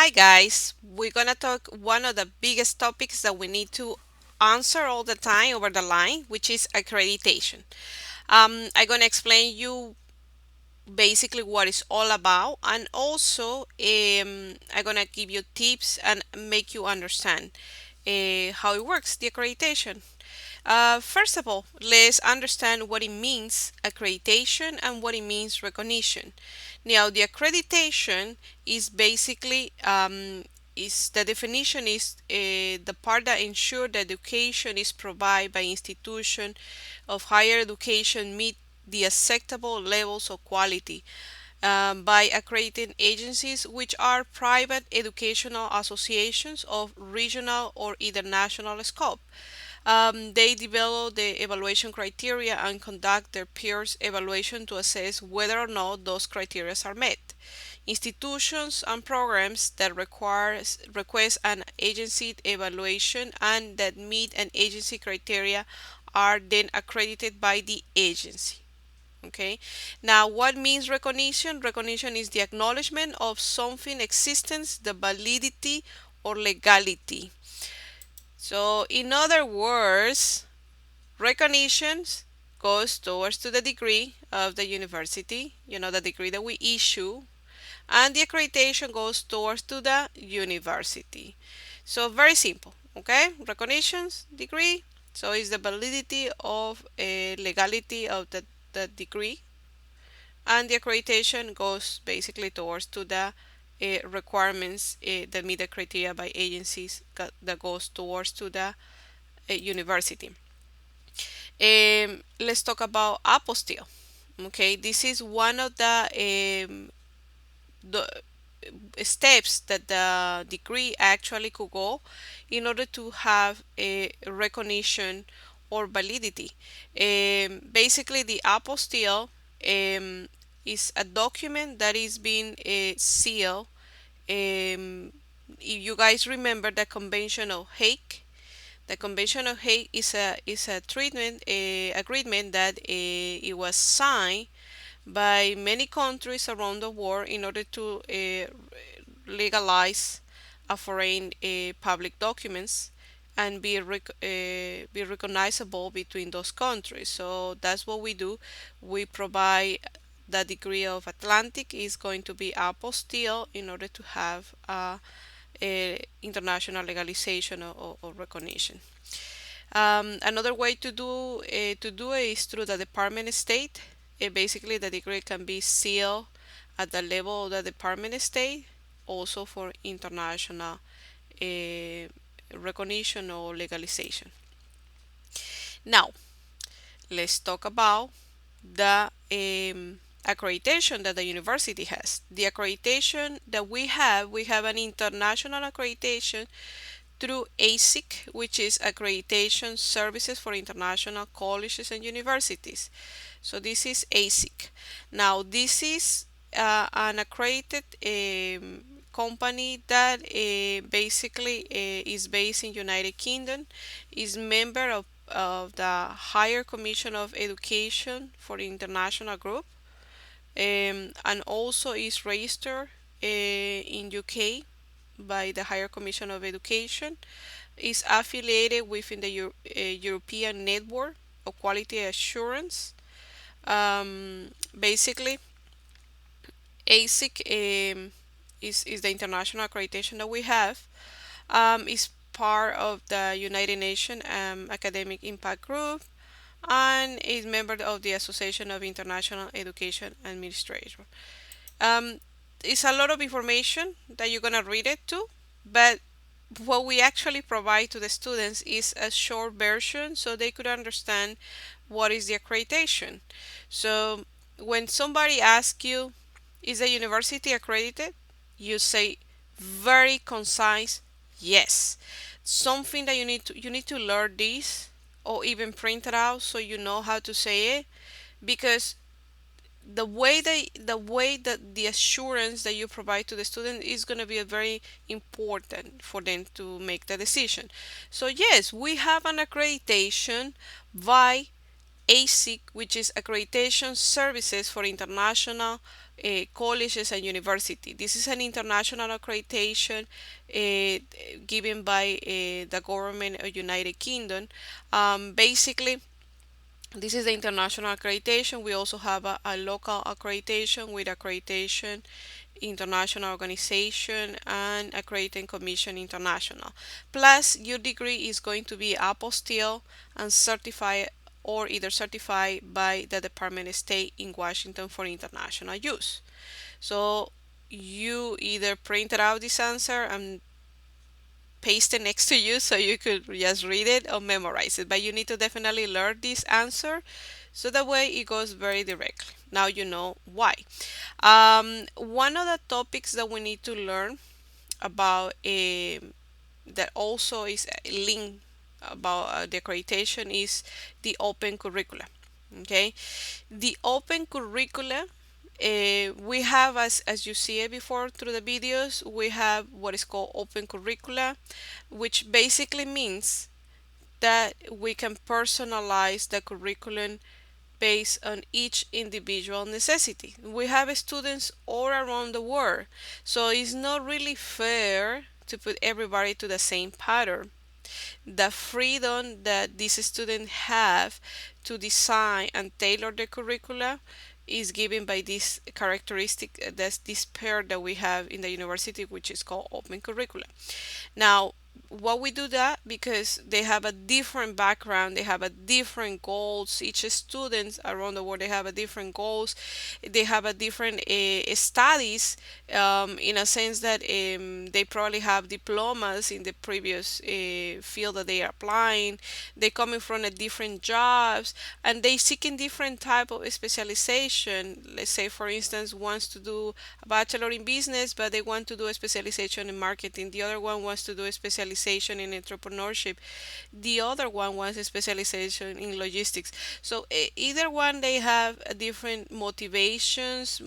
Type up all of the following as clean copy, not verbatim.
Hi guys, we're gonna talk one of the biggest topics that we need to answer all the time over the line, which is accreditation. I'm gonna explain you basically what it's all about, and also I'm gonna give you tips and make you understand how it works, the accreditation. First of all, let's understand what it means accreditation and what it means recognition. Now, the accreditation is basically is the definition is the part that ensures that education is provided by institution of higher education meet the acceptable levels of quality by accrediting agencies which are private educational associations of regional or international scope. They develop the evaluation criteria and conduct their peers evaluation to assess whether or not those criteria are met. Institutions and programs that request an agency evaluation and that meet an agency criteria are then accredited by the agency. Okay, now what means recognition? Recognition is the acknowledgement of something existence, the validity or legality. So in other words, recognition goes towards to the degree of the university, the degree that we issue, and the accreditation goes towards to the university. So very simple, okay? Recognitions, degree, so it's the validity of legality of the degree, and the accreditation goes basically towards to the requirements that meet the criteria by agencies that goes towards to the university. Let's talk about apostille. Okay, this is one of the steps that the degree actually could go in order to have a recognition or validity. Basically, the apostille is a document that is being sealed. If you guys remember the Convention of Hague, the Convention of Hague is a treatment agreement that it was signed by many countries around the world in order to legalize a foreign public documents and be recognizable between those countries. So that's what we do. We provide the degree of Atlantic is going to be apostille in order to have international legalization or recognition. Another way to do it is through the Department of State. Basically, the degree can be sealed at the level of the Department of State, also for international uh, recognition or legalization. Now, let's talk about the accreditation that the university has. The accreditation that we have an international accreditation through aCCREDITATION, which is Accreditation Services for International Colleges and Universities. So this is aCCREDITATION. Now this is an accredited company that basically is based in United Kingdom, is member of the Higher Commission of Education for the International Group, and also is registered in UK by the Higher Commission of Education, is affiliated within the European Network of Quality Assurance. Basically, ASIC is the international accreditation that we have. Is part of the United Nations Academic Impact Group and is member of the Association of International Education Administrators. Um, it's a lot of information that you're gonna read it too, but what we actually provide to the students is a short version so they could understand what is the accreditation. So when somebody asks you, is the university accredited? You say very concise, yes. Something that you need to learn this or even print it out so you know how to say it, because the way that the assurance that you provide to the student is going to be very important for them to make the decision. So yes, we have an accreditation by aCCREDITATION, which is Accreditation Services for International colleges and university. This is an international accreditation given by the government of United Kingdom. Basically, this is the international accreditation. We also have a local accreditation with Accreditation International Organization and Accrediting Commission International. Plus, your degree is going to be apostille and certified or either certified by the Department of State in Washington for international use. So you either printed out this answer and paste it next to you so you could just read it or memorize it. But you need to definitely learn this answer so that way it goes very directly. Now you know why. One of the topics that we need to learn about that also is linked about the accreditation is the open curricula. Okay, the open curricula we have, as you see it before through the videos, we have what is called open curricula, which basically means that we can personalize the curriculum based on each individual necessity. We have students all around the world, so it's not really fair to put everybody to the same pattern. The freedom that these students have to design and tailor the curricula is given by this characteristic, that's this pair that we have in the university, which is called open curricula. Now, what we do that because they have a different background, they have a different goals. Each students around the world, they have a different goals, they have a different studies, in a sense that they probably have diplomas in the previous field that they are applying. They coming from a different jobs and they seeking different type of specialization. Let's say for instance wants to do a bachelor in business but they want to do a specialization in marketing. The other one wants to do a specialization in entrepreneurship. The other one wants a specialization in logistics. So either one they have a different motivations,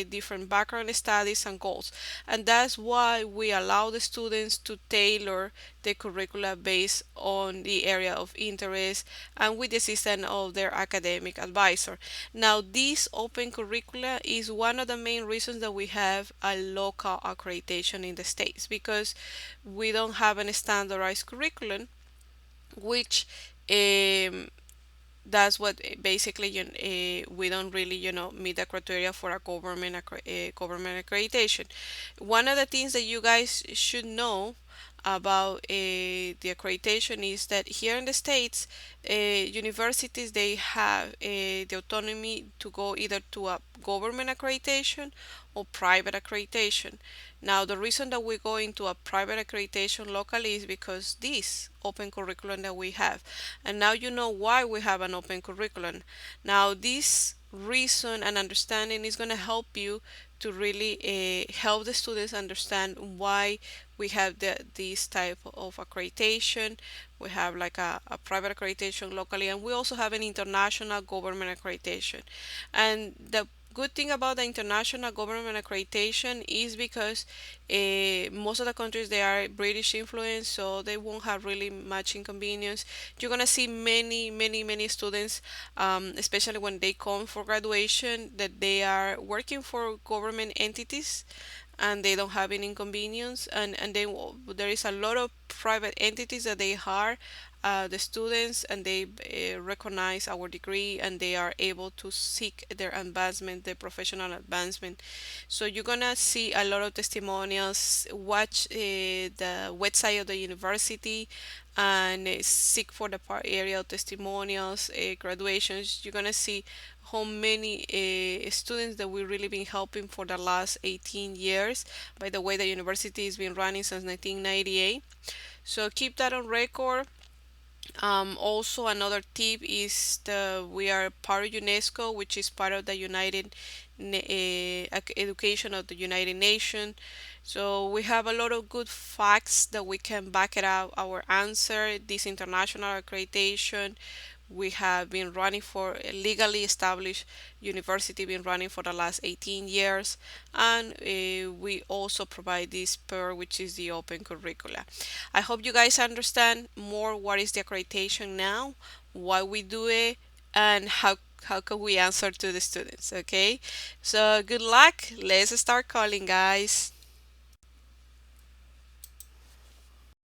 different background studies and goals, and that's why we allow the students to tailor the curricula based on the area of interest and with the assistance of their academic advisor. Now, this open curricula is one of the main reasons that we have a local accreditation in the States because we don't have a standardized curriculum, which that's what basically we don't really meet the criteria for a government accreditation. One of the things that you guys should know about the accreditation is that here in the States, universities they have the autonomy to go either to a government accreditation or private accreditation. Now, the reason that we go into a private accreditation locally is because this open curriculum that we have. And now you know why we have an open curriculum. Now, this reason and understanding is going to help you to really help the students understand why we have this type of accreditation. We have like a private accreditation locally, and we also have an international government accreditation. And the good thing about the international government accreditation is because most of the countries they are British influence, so they won't have really much inconvenience. You're gonna see many students, especially when they come for graduation, that they are working for government entities and they don't have any inconvenience, and then there is a lot of private entities that they hire the students and they recognize our degree and they are able to seek their advancement, their professional advancement. So you're gonna see a lot of testimonials. Watch the website of the university and seek for the part area of testimonials, graduations. You're gonna see how many students that we've really been helping for the last 18 years. By the way, the university has been running since 1998. So keep that on record. Also, another tip is we are part of UNESCO, which is part of the Education of the United Nations. So we have a lot of good facts that we can back it up our answer. This international accreditation we have been running for a legally established university, been running for the last 18 years, and we also provide this pair, which is the open curricula. I hope you guys understand more what is the accreditation now, why we do it, and how can we answer to the students. Okay, so good luck. Let's start calling, guys.